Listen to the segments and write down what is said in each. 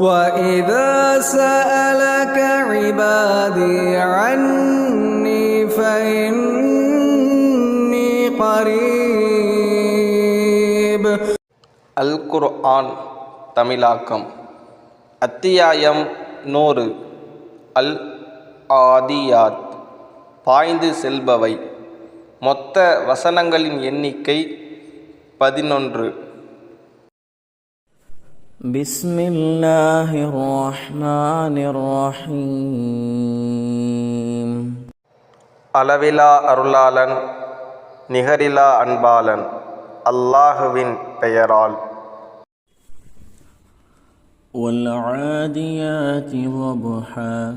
وَإِذَا سَأَلَكَ عِبَادِي عَنِّي فَإِنِّي قَرِيبٌ. அல் குர்ஆன் தமிழாக்கம். அத்தியாயம் 100. அல் ஆதியாத், பாய்ந்து செல்பவை. மொத்த வசனங்களின் எண்ணிக்கை 11. பிஸ்மில்லாஹிர் ரஹ்மானிர் ரஹீம். அளவிலா அருளாளன், நிகரிலா அன்பாளன், அல்லாஹுவின் பெயரால். வல் ஆதியாதி ضبحا.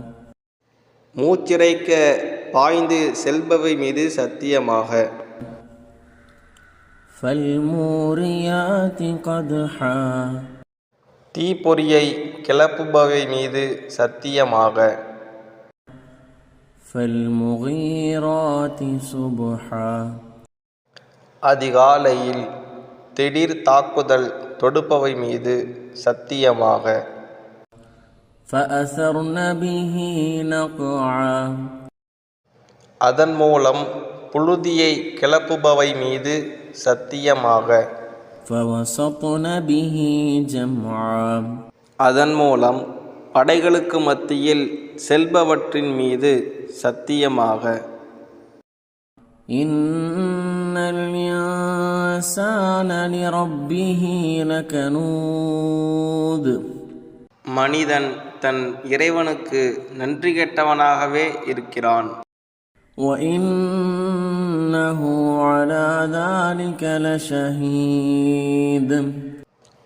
மூச்சிறைக்க பாய்ந்து செல்பவை மீது சத்தியமாக. ஃபல்மூரியாதி கத்ஹா. தீப்பொறியை கிளப்புபவை மீது சத்தியமாக. ஃபல்முகீராதி சுப்ஹா. அதிகாலையில் திடீர் தாக்குதல் தொடுப்பவை மீது சத்தியமாக. ஃபஅஸர்ன பிஹி நக்ஆ. அதன் மூலம் புழுதியை கிளப்புபவை மீது சத்தியமாக. ஃபவஸத்ன பிஹி ஜம்ஆ. அதன் மூலம் படைகளுக்கு மத்தியில் செல்பவற்றின் மீது சத்தியமாக. இன்னல் இன்சான லிரப்பிஹி லகனூத். மனிதன் தன் இறைவனுக்கு நன்றி கெட்டவனாகவே இருக்கிறான். وَإِنَّهُ عَلَى ذَلِكَ لَشَهِيدٌ.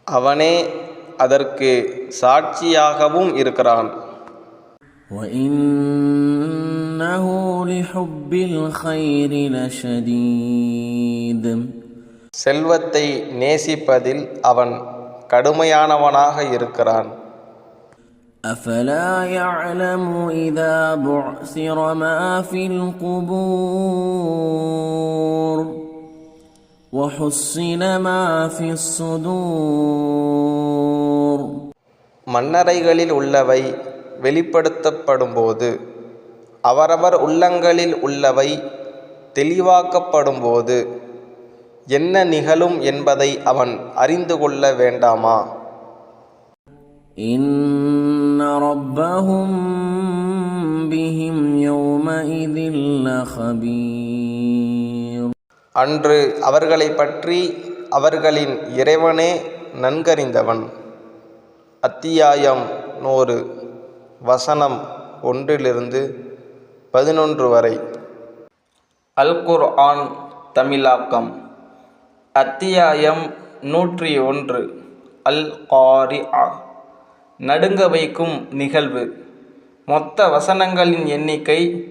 அவனே அதற்கு சாட்சியாகவும் இருக்கிறான். وَإِنَّهُ لِحُبِّ الْخَيْرِ لَشَدِيدٌ. செல்வத்தை நேசிப்பதில் அவன் கடுமையானவனாக இருக்கிறான். أَفَلَا يَعْلَمُ إِذَا بُعْثِرَ مَا فِي الْقُبُورِ وَحُصِّلَ مَا فِي الصُّدُورِ. மண்ணறைகளில் உள்ளவை வெளிப்படுத்தப்படும்போது, அவரவர் உள்ளங்களில் உள்ளவை தெளிவாக்கப்படும்போது என்ன நிகழும் என்பதை அவன் அறிந்து கொள்ள வேண்டாமா? إِنَّ رَبَّهُمْ بِهِمْ يَوْمَئِذٍ لَخَبِيرٌ. அன்று அவர்களை பற்றி அவர்களின் இறைவனே நன்கறிந்தவன். அத்தியாயம் 100. வசனம் 1-11 வரை. அல் குர்ஆன் தமிழாக்கம். அத்தியாயம் 101. அல் காரிஆ, நடுங்க வைக்கும் நிகழ்வு. மொத்த வசனங்களின் எண்ணிக்கை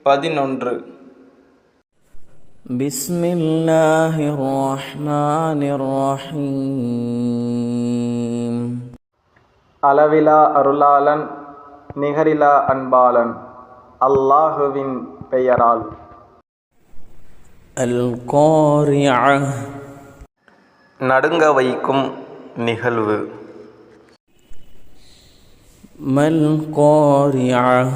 11. பிஸ்மில்லாஹிர் ரஹ்மானிர் ரஹீம். அளவிலா அருளாளன், நிகரிலா அன்பாளன், அல்லாஹுவின் பெயரால். அல் காரிஆ, நடுங்க வைக்கும் நிகழ்வு. மல் காரிஆ,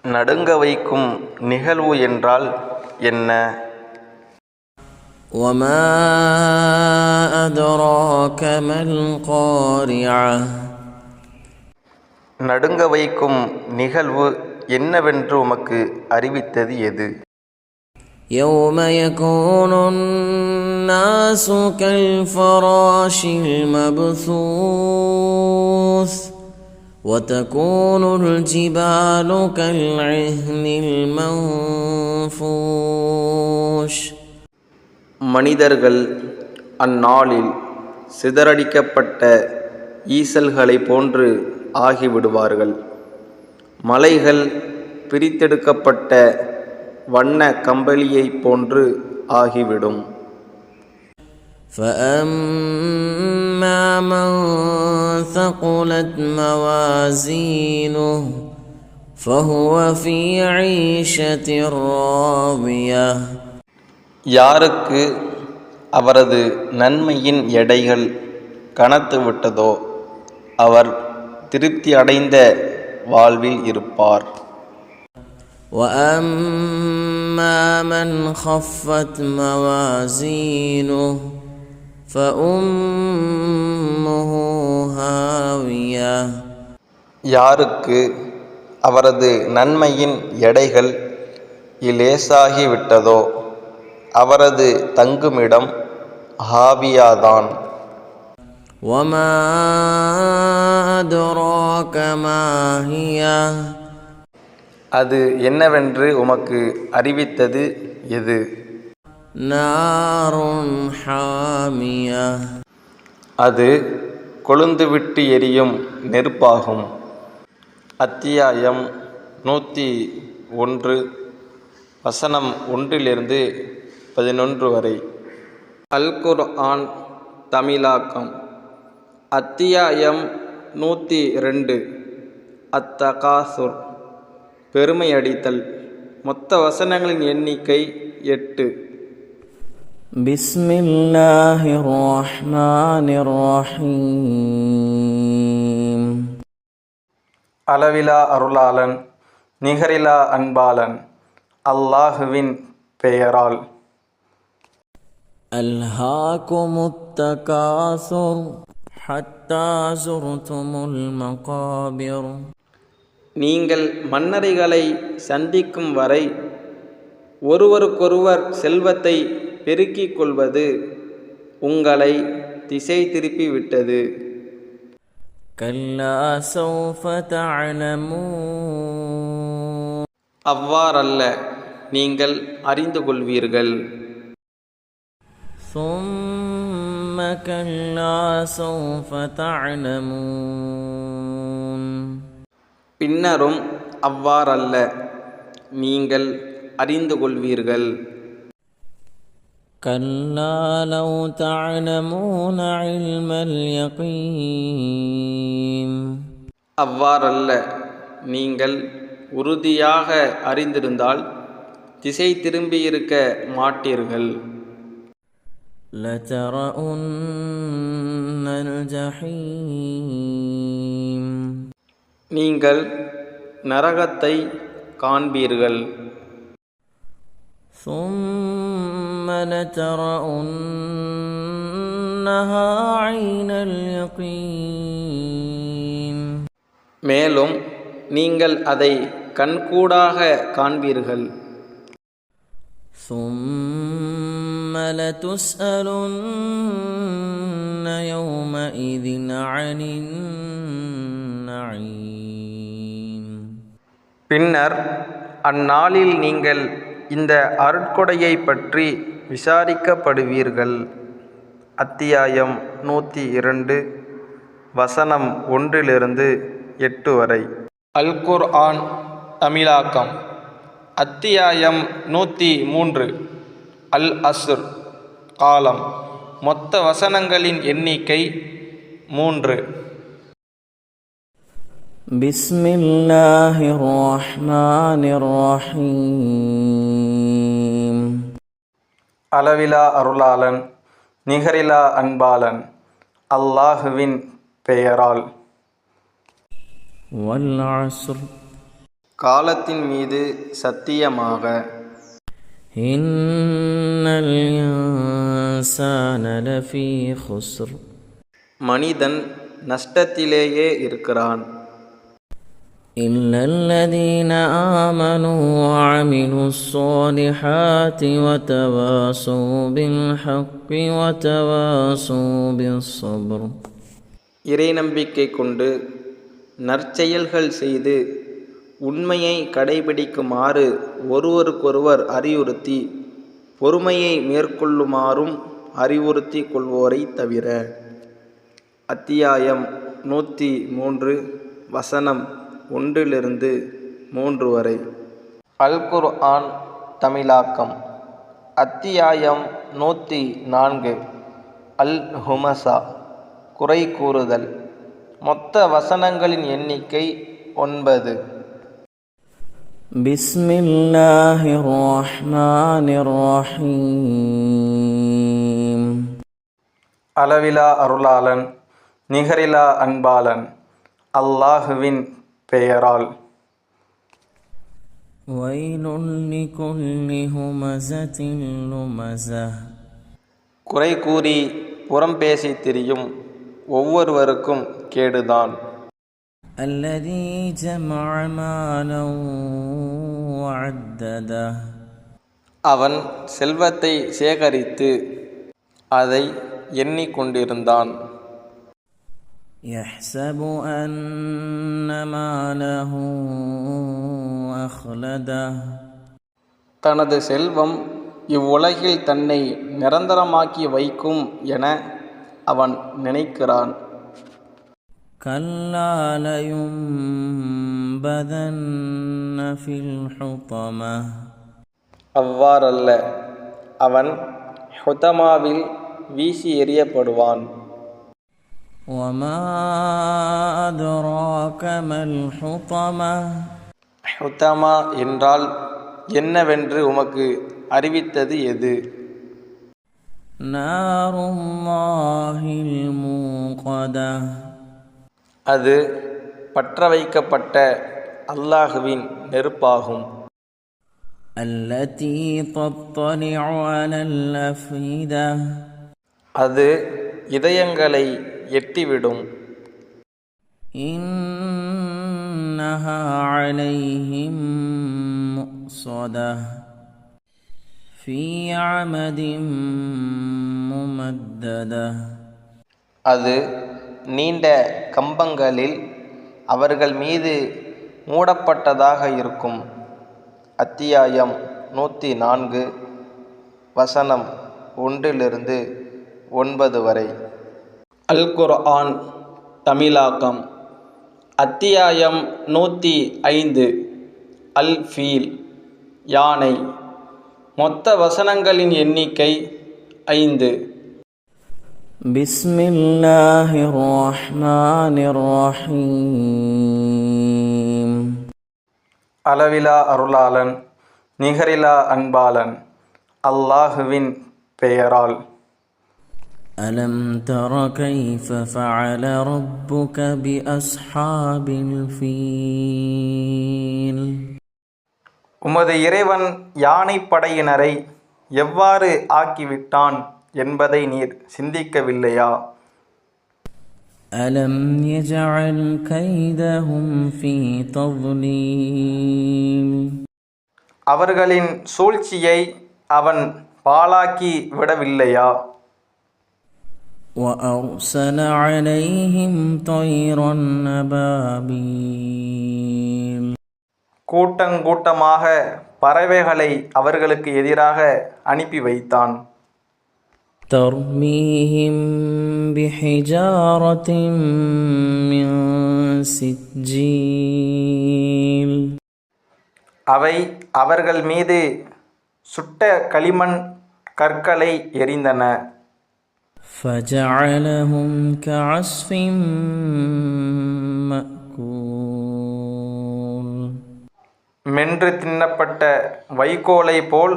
நடுங்க வைக்கும் நிகழ்வு என்றால் என்ன? வமா அத்ராக மல் காரிஆ. நடுங்க வைக்கும் நிகழ்வு என்னவென்று உமக்கு அறிவித்தது எது? யௌம யகூனுன் நாசு கல் ஃபராஷில் மப்சூஸ் وَتَكُونُ الْجِبَالُ كَالْعِهْنِ الْمَنْفُوشِ. மனிதர்கள் அந்நாளில் சிதறடிக்கப்பட்ட ஈசல்களை போன்று ஆகிவிடுவார்கள். மலைகள் பிரித்தெடுக்கப்பட்ட வண்ண கம்பளியை போன்று ஆகிவிடும். فَأَمَّا مَنْ ثَقُلَتْ مَوَازِينُهُ فَهُوَ فِي عِيشَةٍ رَاضِيَةٍ. யாருக்கு அவரது நன்மையின் எடைகள் கனத்து விட்டதோ அவர் திருப்தி அடைந்த வாழ்வில் இருப்பார். وأما من خفت موازينه فأمه هاوية. யாருக்கு அவரது நன்மையின் எடைகள் இலேசாகிவிட்டதோ அவரது தங்குமிடம் ஹாவியாதான். وما أدراك ما هي. அது என்னவென்று உமக்கு அறிவித்தது எது? نار حامية. அது கொழுந்துவிட்டு எரியும் நெருப்பாகும். அத்தியாயம் 101 வசனம் 1-11 வரை. அல் குர்ஆன் தமிழாக்கம். அத்தியாயம் 102 அத்தகாசுர் பெருமையடித்தல். மொத்த வசனங்களின் எண்ணிக்கை 8. பிஸ்மில்லாஹிர் ரஹ்மானிர் ரஹீம். அளவிலா அருளாளன் நிகரிலா அன்பாளன் அல்லாஹுவின் பெயரால். அல்ஹாகுமுத் தகாசுர் ஹத்தா ஸுர்துமுல் மகாபிர். நீங்கள் மன்னரைகளை சந்திக்கும் வரை ஒருவருக்கொருவர் செல்வத்தை பெருக்கிக் கொள்வது உங்களை திசை திருப்பி விட்டது. கல்லா ஸௌஃப தஅலமூன். அவ்வாறல்ல, நீங்கள் அறிந்து கொள்வீர்கள். ثم كلا سوف تعلمون. பின்னரும் அவ்வாறல்ல, நீங்கள் அறிந்து கொள்வீர்கள். كلا لو تعلمون علم اليقين. அவ்வாறல்ல, நீங்கள் உறுதியாக அறிந்திருந்தால் திசை திரும்பியிருக்க மாட்டீர்கள். لترؤن الجحيم. நீங்கள் நரகத்தை காண்பீர்கள். ثم لترؤنها عين اليقين. மேலும் நீங்கள் அதை கண்கூடாக காண்பீர்கள். ثم لتسألن يومئذ عن النعيم. பின்னர் அந்நாளில் நீங்கள் இந்த அருட்கொடையை பற்றி விசாரிக்கப்படுவீர்கள். அத்தியாயம் 102 வசனம் 1-8 வரை. அல் குர்ஆன் தமிழாக்கம். அத்தியாயம் 103 அல் அஸ்ர் காலம். மொத்த வசனங்களின் எண்ணிக்கை 3. பிஸ்மில்லாஹிர் ரஹ்மானிர் ரஹீம். அளவிலா அருளாளன் நிகரிலா அன்பாளன் அல்லாஹுவின் பெயரால். வல் அஸ்ர். காலத்தின் மீது சத்தியமாக. இன்னல் இன்சான லஃபீ குஸ்ர். மனிதன் நஷ்டத்திலேயே இருக்கிறான். இல்லல்லதீன ஆமனூ வஅமிலுஸ் ஸாலிஹாத்தி வதவாஸௌ பில் ஹக்கி வதவாஸௌ பிஸ் ஸப்ர். இறை நம்பிக்கை கொண்டு நற்செயல்கள் செய்து உண்மையை கடைபிடிக்குமாறு ஒருவருக்கொருவர் அறிவுறுத்தி பொறுமையை மேற்கொள்ளுமாறும் அறிவுறுத்தி கொள்வோரை தவிர. அத்தியாயம் 103 வசனம் 1-3 வரை. அல் குர்ஆன் தமிழாக்கம். அத்தியாயம் 104 அல் ஹுமஸா குறை கூறுதல். மொத்த வசனங்களின் எண்ணிக்கை 9. பிஸ்மில்லாஹிர் ரஹ்மானிர் ரஹீம். அளவிலா அருளாளன் நிகரிலா அன்பாளன் அல்லாஹுவின் பெயரால். ويل لكل همزة لمزة குறை கூறி புறம் பேசி திரியும் ஒவ்வொருவருக்கும் கேடுதான். الذي جمع مالا وعدده அவன் செல்வத்தை சேகரித்து அதை எண்ணிக்கொண்டிருந்தான். يحسب أن ماله أخلده தனது செல்வம் இவ்வுலகில் தன்னை நிரந்தரமாக்கி வைக்கும் என அவன் நினைக்கிறான். كلا لينبذن في الحطمة அவ்வாறல்ல, அவன் ஹுதமாவில் வீசி எறியப்படுவான். وما أدراك ما الحطمة ஹுதமா என்றால் என்னவென்று உமக்கு அறிவித்தது எது? نار الله الموقدة அது பற்ற வைக்கப்பட்ட அல்லாஹுவின் நெருப்பாகும். التي تطلع على الأفئدة அது இதயங்களை எட்டிவிடும். إنها عليهم مؤصدة في عمد ممددة அது நீண்ட கம்பங்களில் அவர்கள் மீது மூடப்பட்டதாக இருக்கும். அத்தியாயம் 104 வசனம் 1-9 வரை. அல் குர்ஆன் தமிழாக்கம். அத்தியாயம் 105 அல் ஃபீல் யானை. மொத்த வசனங்களின் எண்ணிக்கை 5. بسم الله الرحمن الرحيم அளவிலா அருளாளன் நிகரிலா அன்பாளன் அல்லாஹுவின் பெயரால். ألم تر كيف فعل ربك بأصحاب الفيل உமது இறைவன் யானைப்படையினரை எவ்வாறு ஆக்கிவிட்டான் என்பதை நீர் சிந்திக்கவில்லையா? ألم يجعل كيدهم في تضليل அவர்களின் சூழ்ச்சியை அவன் பாழாக்கி விடவில்லையா? وأرسل عليهم طيرا أبابيل கூட்டங்கூட்டமாக பறவைகளை அவர்களுக்கு எதிராக அனுப்பி வைத்தான். ترميهم بحجارة من سجيل அவை அவர்கள் மீது சுட்ட களிமண் கற்களை எறிந்தன. فجعلهم كعصف مأكول மென்று தின்னப்பட்ட வைக்கோலை போல்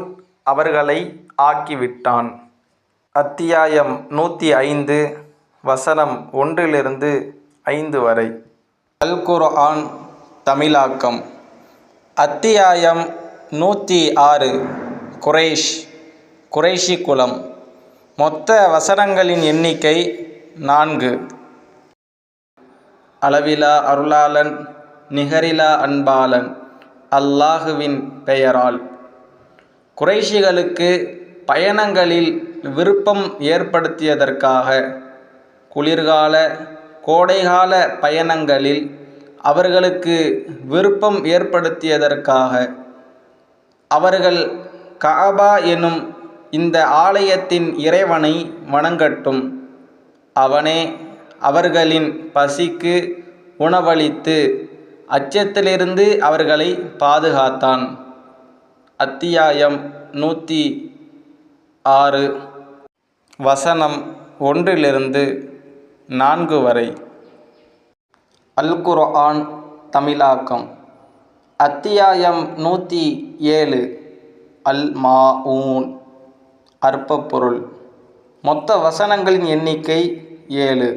அவர்களை ஆக்கிவிட்டான். அத்தியாயம் 105 வசனம் 1-5 வரை. அல் குர்ஆன் தமிழாக்கம். அத்தியாயம் 106 குறைஷி குலம். மொத்த வசனங்களின் எண்ணிக்கை 4. அளவிலா அருளாளன் நிகரிலா அன்பாளன் அல்லாஹுவின் பெயரால். குறைஷிகளுக்கு பயணங்களில் விருப்பம் ஏற்படுத்தியதற்காக குளிர்கால கோடைகால பயணங்களில் அவர்களுக்கு விருப்பம் ஏற்படுத்தியதற்காக அவர்கள் கஅபா எனும் இந்த ஆலயத்தின் இறைவனை வணங்கட்டும். அவனே அவர்களின் பசிக்கு உணவளித்து அச்சத்திலிருந்து அவர்களை பாதுகாத்தான். அத்தியாயம் 106 வசனம் 1-4 வரை. அல் குர்ஆன் தமிழாக்கம். அத்தியாயம் 107 அல் மாஊன் அற்பப்பொருள். மொத்த வசனங்களின் எண்ணிக்கை 7.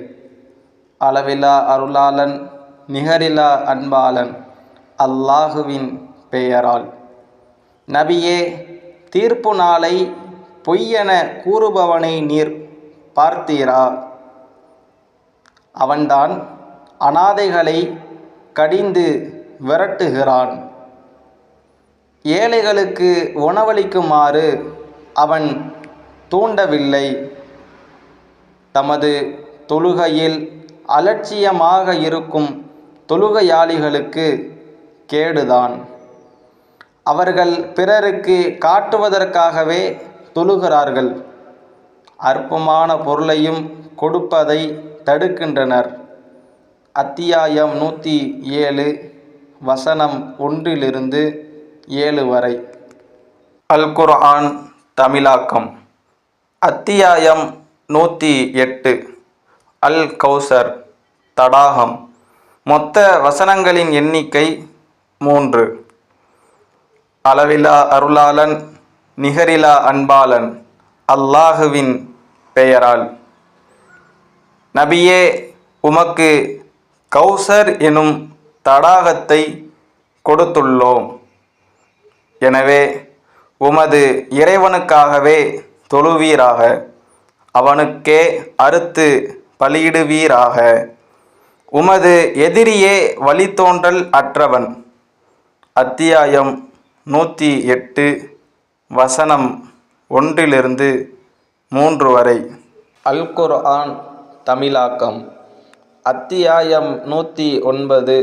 அளவிலா அருளாளன் நிகரிலா அன்பாளன் அல்லாஹுவின் பெயரால். நபியே, தீர்ப்பு நாளை பொய்யென கூறுபவனை நீர் பார்த்தீரா? அவன்தான் அனாதைகளை கடிந்து விரட்டுகிறான். ஏழைகளுக்கு உணவளிக்குமாறு அவன் தூண்டவில்லை. தமது தொழுகையில் அலட்சியமாக இருக்கும் தொழுகையாளிகளுக்கு கேடுதான். அவர்கள் பிறருக்கு காட்டுவதற்காகவே தொழுகிறார்கள். அற்பமான பொருளையும் கொடுப்பதை தடுக்கின்றனர். அத்தியாயம் 107 வசனம் 1-7 வரை. அல் குர்ஆன் தமிழாக்கம். அத்தியாயம் 108 அல் கௌசர் தடாகம். மொத்த வசனங்களின் எண்ணிக்கை 3. அளவிலா அருளாளன் நிகரிலா அன்பாளன் அல்லாஹுவின் பெயரால். நபியே, உமக்கு கௌசர் எனும் தடாகத்தை கொடுத்துள்ளோம். எனவே உமது இறைவனுக்காகவே தொழுவீராக, அவனுக்கே அறுத்து பலியிடுவீராக. உமது எதிரியே வழித்தோன்றல் அற்றவன். அத்தியாயம் 108 வசனம் 1-3 வரை. அல் குர்ஆன் தமிழாக்கம். அத்தியாயம் 109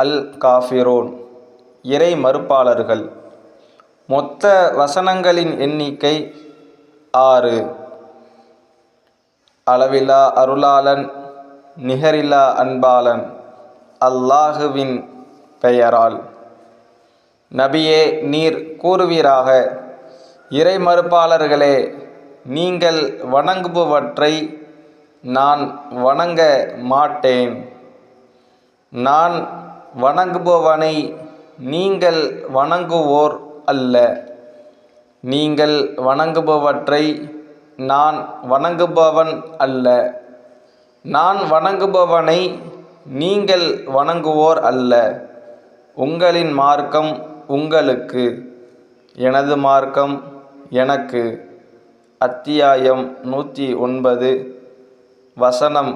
அல் காஃபிரூன் இறை மறுப்பாளர்கள். மொத்த வசனங்களின் எண்ணிக்கை 6. அளவிலா அருளாளன் நிகரிலா அன்பாளன் அல்லாஹுவின் பெயரால். நபியே, நீர் கூறுவீராக, இறை மறுப்பாளர்களே, நீங்கள் வணங்குபவற்றை நான் வணங்க மாட்டேன். நான் வணங்குபவனை நீங்கள் வணங்குவோர் அல்ல. நீங்கள் வணங்குபவற்றை நான் வணங்குபவன் அல்ல. நான் வணங்குபவனை நீங்கள் வணங்குவோர் அல்ல. உங்களின் மார்க்கம் உங்களுக்கு, எனது மார்க்கம் எனக்கு. அத்தியாயம் 109 வசனம்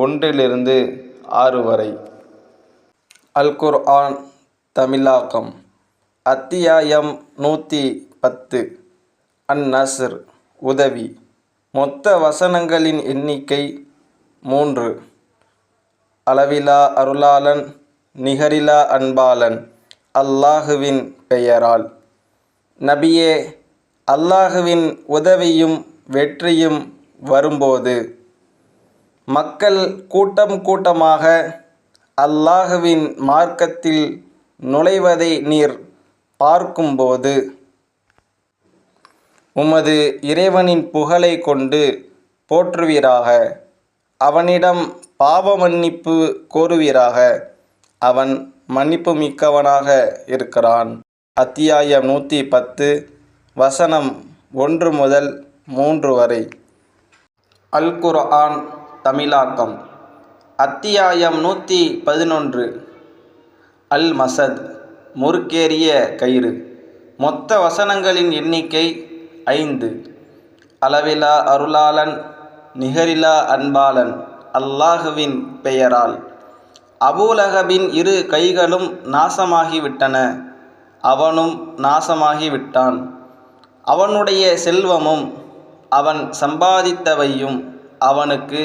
1-6 வரை. அல் குர்ஆன் தமிழாக்கம். அத்தியாயம் 110 அன்-நஸ்ர் உதவி. மொத்த வசனங்களின் எண்ணிக்கை 3. அளவிலா அருளாளன் நிகரிலா அன்பாளன் அல்லாஹுவின் பெயரால். நபியே, அல்லாஹுவின் உதவியும் வெற்றியும் வரும்போது, மக்கள் கூட்டம் கூட்டமாக அல்லாஹுவின் மார்க்கத்தில் நுழைவதை நீர் பார்க்கும்போது, உமது இறைவனின் புகழை கொண்டு போற்றுவீராக, அவனிடம் பாவ மன்னிப்பு கோருவீராக, அவன் மன்னிப்பு மிக்கவனாக இருக்கிறான். அத்தியாயம் 110 வசனம் 1-3 வரை. அல் குர்ஆன் தமிழாக்கம். அத்தியாயம் 111 அல் மசத் முறுக்கேறிய கயிறு. மொத்த வசனங்களின் எண்ணிக்கை 5. அளவிலா அருளாளன் நிகரிலா அன்பாளன் அல்லாஹுவின் பெயரால். அபூலகபின் 2 கைகளும் நாசமாகிவிட்டன, அவனும் நாசமாகிவிட்டான். அவனுடைய செல்வமும் அவன் சம்பாதித்தவையும் அவனுக்கு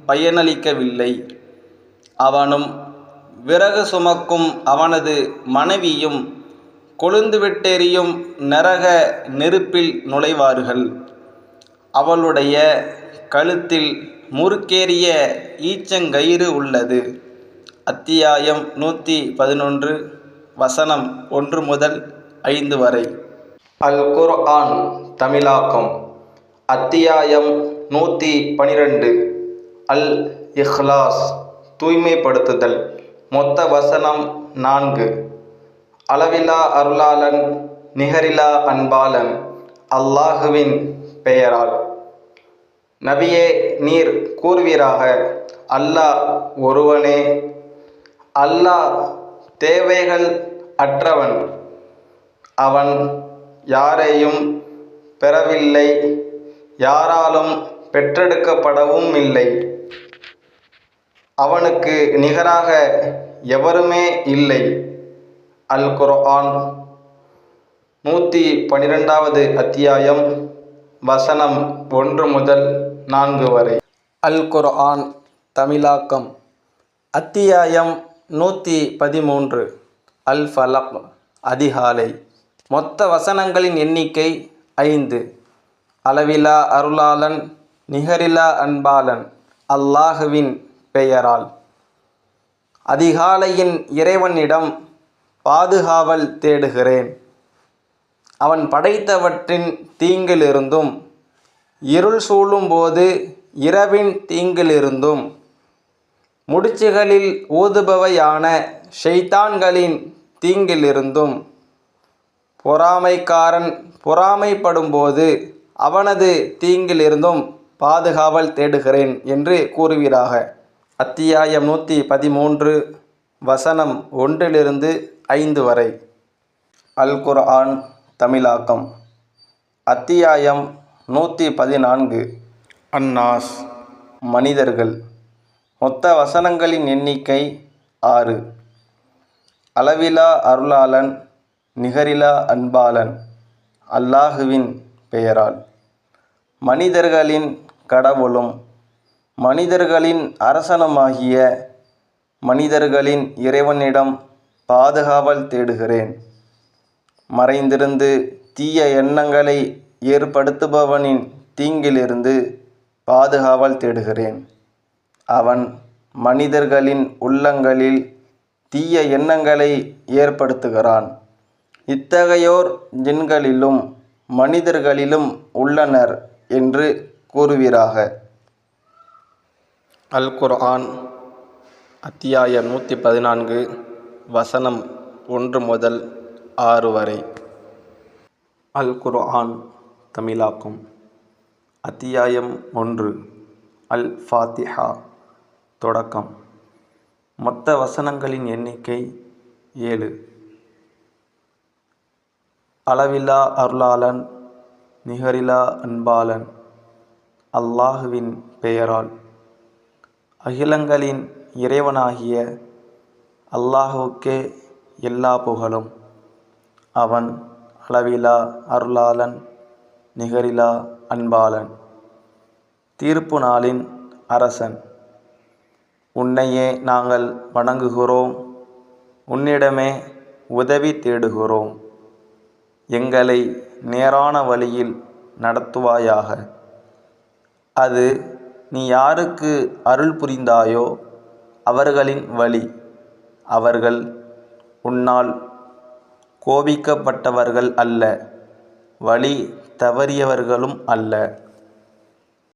பயனளிக்கவில்லை. அவனும் விறகு சுமக்கும் அவனது மனைவியும் கொழுந்துவிட்டெரியும் நரக நெருப்பில் நுழைவார்கள். அவளுடைய கழுத்தில் முறுக்கேறிய ஈச்சங்கயிறு உள்ளது. அத்தியாயம் 111 வசனம் 1-5 வரை. அல் குர்ஆன் தமிழாக்கம். அத்தியாயம் 112 அல் இஹ்லாஸ் தூய்மைப்படுத்துதல். மொத்த வசனம் 4. அளவிலா அருளாளன் நிகரிலா அன்பாளன் அல்லாஹுவின் பெயரால். நபியே, நீர் கூறுவீராக, அல்லாஹ் ஒருவனே. அல்லாஹ் தேவைகள் அற்றவன். அவன் யாரையும் பெறவில்லை, யாராலும் பெற்றெடுக்கப்படவும் இல்லை. அவனுக்கு நிகராக எவருமே இல்லை. அல் குர்ஆன் 112வது அத்தியாயம் வசனம் 1 முதல் 4 வரை. அல் குர்ஆன் தமிழாக்கம். அத்தியாயம் 113. அல் ஃபலக் அதிகாலை. மொத்த வசனங்களின் எண்ணிக்கை 5. அளவிலா அருளாளன், நிகரிலா அன்பாளன், அல்லாஹுவின் பெயரால். அதிகாலையின் இறைவனிடம் பாதுகாவல் தேடுகிறேன். அவன் படைத்தவற்றின் தீங்கிலிருந்தும், இருள் சூழும்போது இரவின் தீங்கிலிருந்தும், முடிச்சுகளில் ஊதுபவையான ஷைத்தான்களின் தீங்கிலிருந்தும், பொறாமைக்காரன் பொறாமைப்படும்போது அவனது தீங்கிலிருந்தும் பாதுகாவல் தேடுகிறேன் என்று கூறுவீராக. அத்தியாயம் 113 வசனம் 1-5 வரை. அல் குர்ஆன் தமிழாக்கம். அத்தியாயம் 114. அன்னாஸ் மனிதர்கள். மொத்த வசனங்களின் எண்ணிக்கை 6. அளவிலா அருளாளன், நிகரிலா அன்பாளன், அல்லாஹுவின் பெயரால். மனிதர்களின் கடவுளும் மனிதர்களின் அரசனுமாகிய மனிதர்களின் இறைவனிடம் பாதுகாவல் தேடுகிறேன். மறைந்திருந்து தீய எண்ணங்களை ஏற்படுத்துபவனின் தீங்கிலிருந்து பாதுகாவல் தேடுகிறேன். அவன் மனிதர்களின் உள்ளங்களில் தீய எண்ணங்களை ஏற்படுத்துகிறான். இத்தகையோர் ஜின்களிலும் மனிதர்களிலும் உள்ளனர் என்று கூறுவீராக. அல் குர்ஆன் அத்தியாயம் 114 வசனம் 1 முதல் 6 வரை. அல் குர்ஆன் தமிழாக்கம். அத்தியாயம் 1. அல் ஃபாத்திஹா தொடக்கம். மொத்த வசனங்களின் எண்ணிக்கை 7. அளவிலா அருளாளன், நிகரிலா அன்பாளன், அல்லாஹுவின் பெயரால். அகிலங்களின் இறைவனாகிய அல்லாஹுக்கே எல்லா புகழும். அவன் அளவிலா அருளாளன், நிகரிலா அன்பாளன், தீர்ப்பு நாளின் அரசன். உன்னையே நாங்கள் வணங்குகிறோம், உன்னிடமே உதவி தேடுகிறோம். எங்களை நேரான வழியில் நடத்துவாயாக. அது நீ யாருக்கு அருள் புரிந்தாயோ அவர்களின் வழி. அவர்கள் உன்னால் கோபிக்கப்பட்டவர்கள் அல்ல, வழி தவறியவர்களும் அல்ல.